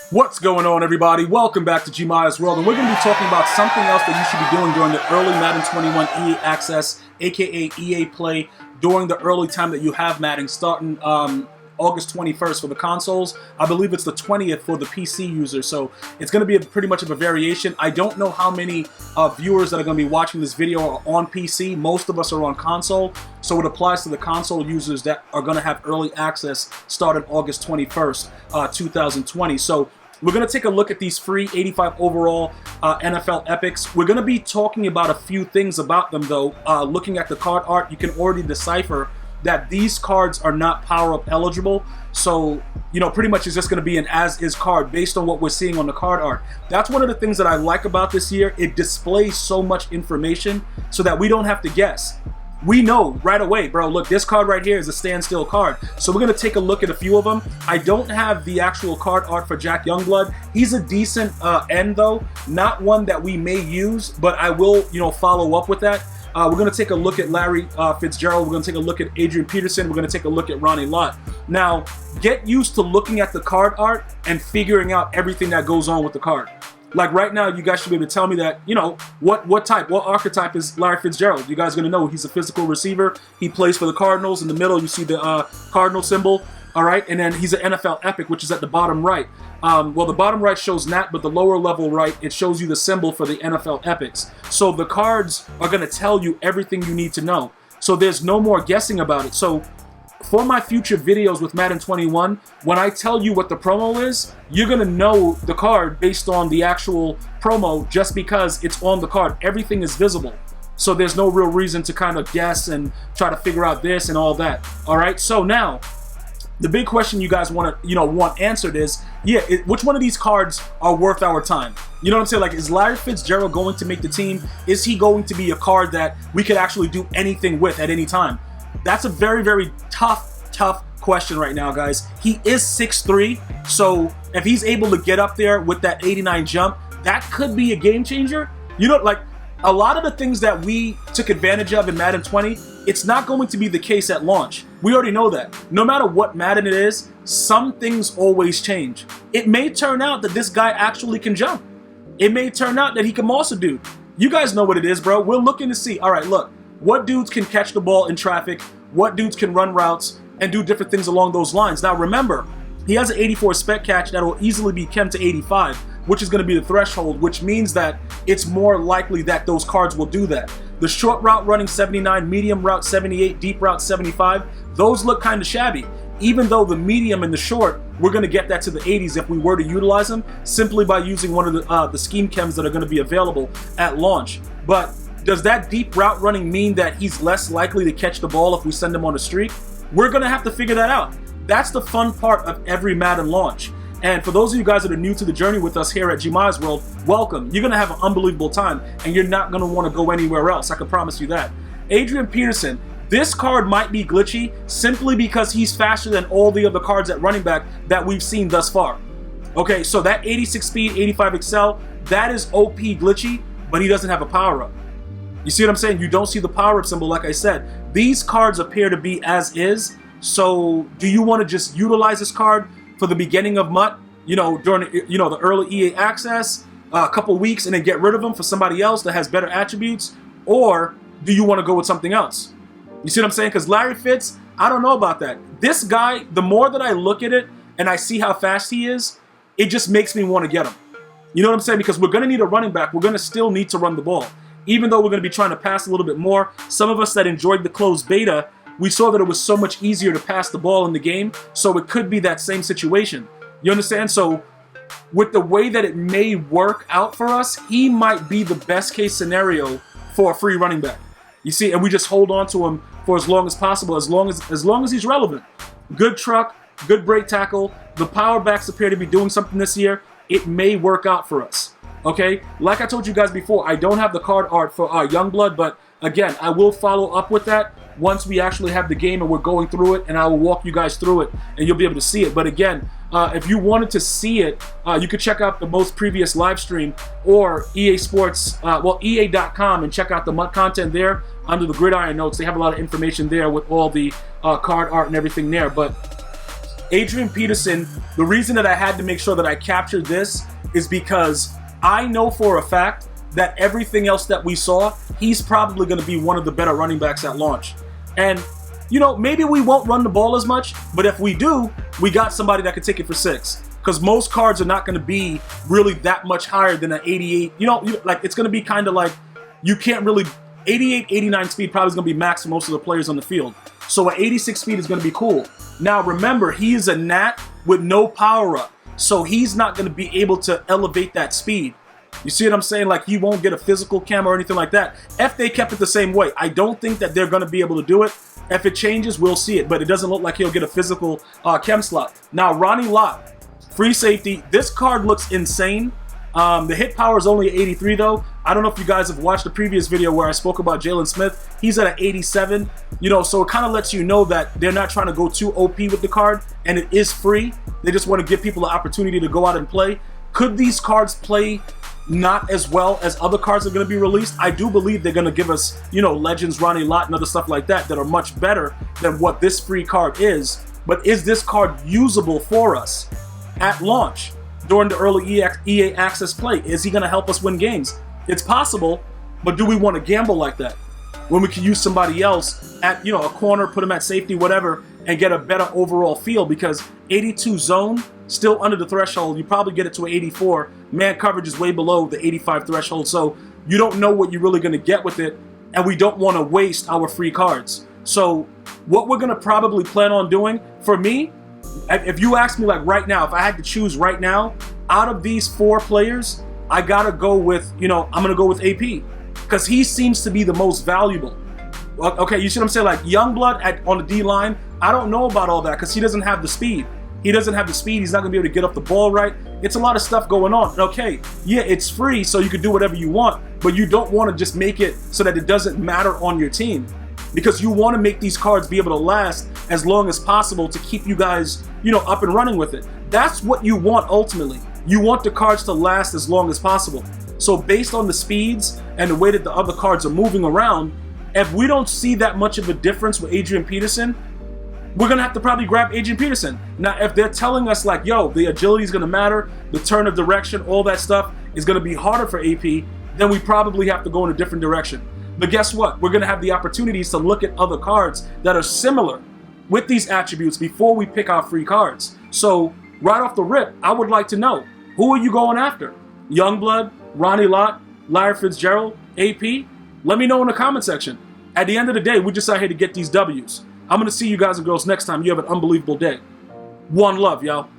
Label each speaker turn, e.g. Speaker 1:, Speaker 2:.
Speaker 1: What's going on, everybody? Welcome back to GmiasWorld, and we're going to be talking about something else that you should be doing during the early Madden 21 EAAccess, aka EAPlay, during the early time that you have Madden, starting August 21st for the consoles. I believe it's the 20th for the PC users, so it's going to be pretty much of a variation. I don't know how many viewers that are going to be watching this video are on PC. Most of us are on console, so it applies to the console users that are going to have early access starting August 21st, 2020. So we're going to take a look at these free 85 overall NFL epics. We're going to be talking about a few things about them, though. Looking at the card art, you can already decipher that these cards are not power-up eligible. So, you know, pretty much it's just going to be an as-is card based on what we're seeing on the card art. That's one of the things that I like about this year. It displays so much information so that we don't have to guess. We know right away, bro, look, this card right here is a standstill card. So we're going to take a look at a few of them. I don't have the actual card art for Jack Youngblood. He's a decent end, though. Not one that we may use, but I will, you know, follow up with that. We're going to take a look at Larry Fitzgerald. We're going to take a look at Adrian Peterson. We're going to take a look at Ronnie Lott. Now, get used to looking at the card art and figuring out everything that goes on with the card. Like right now, you guys should be able to tell me that, you know, what archetype is Larry Fitzgerald. You guys are going to know he's a physical receiver. He plays for the Cardinals. In the middle, you see the Cardinal symbol. All right, and then he's an NFL epic, which is at the bottom right. Well, the bottom right shows Nat, but the lower level right, it shows you the symbol for the NFL epics. So the cards are going to tell you everything you need to know. So there's no more guessing about it. So for my future videos with Madden 21, when I tell you what the promo is, you're going to know the card based on the actual promo just because it's on the card. Everything is visible. So there's no real reason to kind of guess and try to figure out this and all that. All right, so now the big question you guys want to, want answered is, which one of these cards are worth our time? You know what I'm saying? Like, is Larry Fitzgerald going to make the team? Is he going to be a card that we could actually do anything with at any time? That's a very, very tough question right now, guys. He is 6'3", so if he's able to get up there with that 89 jump, that could be a game changer. You know, like, a lot of the things that we took advantage of in Madden 20, it's not going to be the case at launch. We already know that. No matter what Madden it is, some things always change. It may turn out that this guy actually can jump. It may turn out that he can also do. You guys know what it is, bro. We're looking to see, all right, look, what dudes can catch the ball in traffic, what dudes can run routes, and do different things along those lines. Now, remember, he has an 84 spec catch that will easily be kept to 85, which is going to be the threshold, which means that it's more likely that those cards will do that. The short route running 79, medium route 78, deep route 75, those look kind of shabby. Even though the medium and the short, we're going to get that to the 80s if we were to utilize them, simply by using one of the scheme chems that are going to be available at launch. But does that deep route running mean that he's less likely to catch the ball if we send him on a streak? We're going to have to figure that out. That's the fun part of every Madden launch. And for those of you guys that are new to the journey with us here at GmiasWorld, welcome. You're going to have an unbelievable time, and you're not going to want to go anywhere else. I can promise you that. Adrian Peterson, this card might be glitchy simply because he's faster than all the other cards at running back that we've seen thus far. Okay, so that 86 speed, 85 excel, that is OP glitchy, but he doesn't have a power-up. You see what I'm saying? You don't see the power-up symbol, like I said. These cards appear to be as is, so do you want to just utilize this card for the beginning of MUT, during the early EA access, a couple weeks, and then get rid of them for somebody else that has better attributes? Or do you want to go with something else? You see what I'm saying? Because Larry Fitz, I don't know about that. This guy, the more that I look at it and I see how fast he is, it just makes me want to get him. You know what I'm saying? Because we're going to need a running back. We're going to still need to run the ball. Even though we're going to be trying to pass a little bit more, some of us that enjoyed the closed beta, we saw that it was so much easier to pass the ball in the game, so it could be that same situation. You understand? So with the way that it may work out for us, he might be the best case scenario for a free running back. You see, and we just hold on to him for as long as possible, as long as he's relevant. Good truck, good break tackle. The power backs appear to be doing something this year. It may work out for us. Okay? Like I told you guys before, I don't have the card art for Youngblood, but again, I will follow up with that once we actually have the game and we're going through it, and I will walk you guys through it, and you'll be able to see it. But again, if you wanted to see it, you could check out the most previous live stream or EA Sports, EA.com, and check out the MUT content there under the Gridiron Notes. They have a lot of information there with all the card art and everything there. But Adrian Peterson, the reason that I had to make sure that I captured this is because I know for a fact that everything else that we saw, he's probably going to be one of the better running backs at launch. And, you know, maybe we won't run the ball as much, but if we do, we got somebody that can take it for 6. Because most cards are not going to be really that much higher than an 88. You know, like it's going to be kind of like you can't really, 88, 89 speed probably is going to be max for most of the players on the field. So an 86 speed is going to be cool. Now remember, he is a Nat with no power up. So he's not going to be able to elevate that speed. You see what I'm saying? Like, he won't get a physical cam or anything like that. If they kept it the same way, I don't think that they're going to be able to do it. If it changes, we'll see it. But it doesn't look like he'll get a physical chem slot. Now, Ronnie Lott, free safety. This card looks insane. The hit power is only 83, though. I don't know if you guys have watched the previous video where I spoke about Jalen Smith. He's at an 87. You know, so it kind of lets you know that they're not trying to go too OP with the card. And it is free. They just want to give people the opportunity to go out and play. Could these cards play not as well as other cards that are going to be released? I do believe they're going to give us, you know, Legends, Ronnie Lott, and other stuff like that that are much better than what this free card is. But is this card usable for us at launch during the early EAAccess play? Is he going to help us win games? It's possible, but do we want to gamble like that when we can use somebody else at, you know, a corner, put him at safety, whatever, and get a better overall feel? Because 82 zone, still under the threshold. You probably get it to an 84. Man coverage is way below the 85 threshold, so you don't know what you're really going to get with it, and we don't want to waste our free cards. So what we're going to probably plan on doing, for me, if you ask me like right now, if I had to choose right now, out of these 4 players, I got to go with, you know, I'm going to go with AP because he seems to be the most valuable. Okay, you see what I'm saying? Like Youngblood on the D-line, I don't know about all that because he doesn't have the speed. He doesn't have the speed. He's not going to be able to get off the ball right. It's a lot of stuff going on. Okay, yeah, it's free, so you can do whatever you want, but you don't want to just make it so that it doesn't matter on your team, because you want to make these cards be able to last as long as possible to keep you guys, you know, up and running with it. That's what you want ultimately. You want the cards to last as long as possible. So based on the speeds and the way that the other cards are moving around, if we don't see that much of a difference with Adrian Peterson, we're going to have to probably grab Adrian Peterson. Now, if they're telling us like, yo, the agility is going to matter, the turn of direction, all that stuff is going to be harder for AP, then we probably have to go in a different direction. But guess what? We're going to have the opportunities to look at other cards that are similar with these attributes before we pick our free cards. So right off the rip, I would like to know, who are you going after? Youngblood, Ronnie Lott, Larry Fitzgerald, AP? Let me know in the comment section. At the end of the day, we're just out here to get these W's. I'm going to see you guys and girls next time. You have an unbelievable day. One love, y'all.